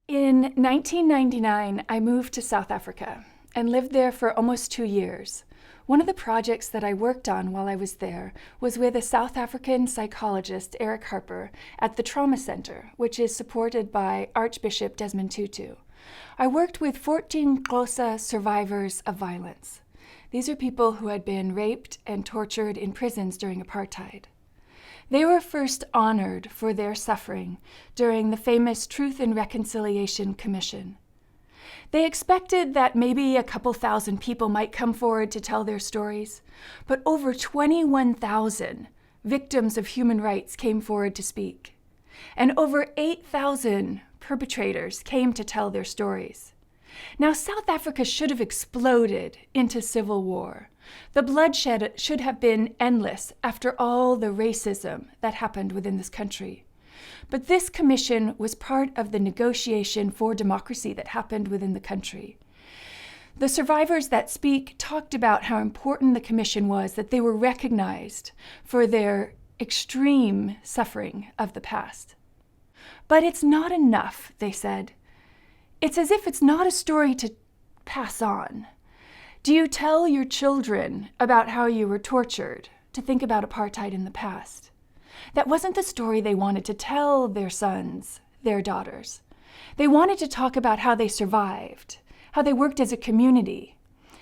In 1999, I moved to South Africa and lived there for almost 2 years. One of the projects that I worked on while I was there was with a South African psychologist, Eric Harper, at the Trauma Center, which is supported by Archbishop Desmond Tutu. I worked with 14 Xhosa survivors of violence. These are people who had been raped and tortured in prisons during apartheid. They were first honored for their suffering during the famous Truth and Reconciliation Commission. They expected that maybe a couple thousand people might come forward to tell their stories, but over 21,000 victims of human rights came forward to speak, and over 8,000 perpetrators came to tell their stories. Now, South Africa should have exploded into civil war. The bloodshed should have been endless after all the racism that happened within this country. But this commission was part of the negotiation for democracy that happened within the country. The survivors that speak talked about how important the commission was, that they were recognized for their extreme suffering of the past. But it's not enough, they said. It's as if it's not a story to pass on. Do you tell your children about how you were tortured, to think about apartheid in the past? That wasn't the story they wanted to tell their sons, their daughters. They wanted to talk about how they survived, how they worked as a community,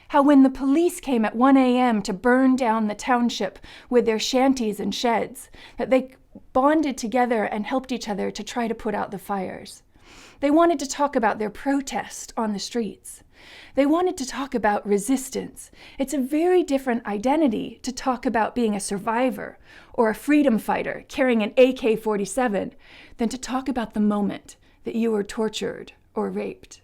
how when the police came at 1 a.m. to burn down the township with their shanties and sheds, that they bonded together and helped each other to try to put out the fires. They wanted to talk about their protest on the streets. They wanted to talk about resistance. It's a very different identity to talk about being a survivor or a freedom fighter carrying an AK-47 than to talk about the moment that you were tortured or raped.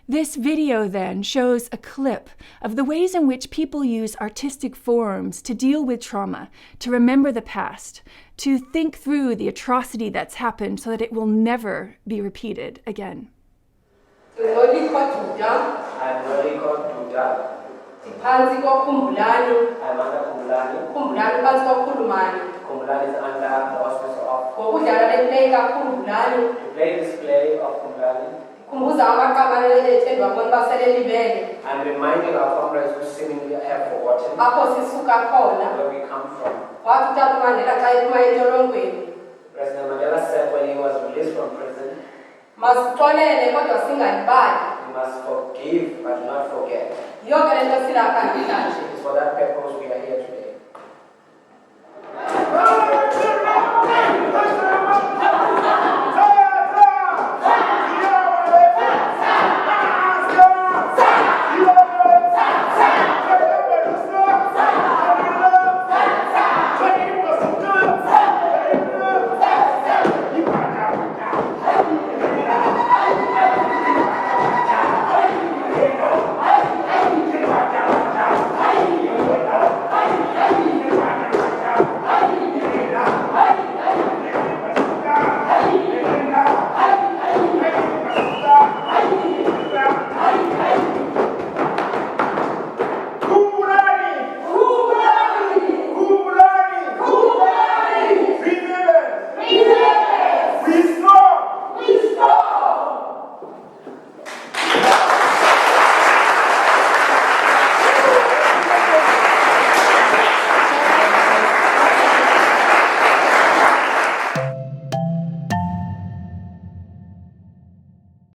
This video then shows a clip of the ways in which people use artistic forms to deal with trauma, to remember the past, to think through the atrocity that's happened so that it will never be repeated again. I'm really called Duda. I'm under Khumbalani. Khumbalani is under the auspice of. To play this play of Khumbalani. I'm reminding our comrades who seemingly have forgotten where we come from. President Mandela said when he was released from prison, we must forgive but not forget. It is for that purpose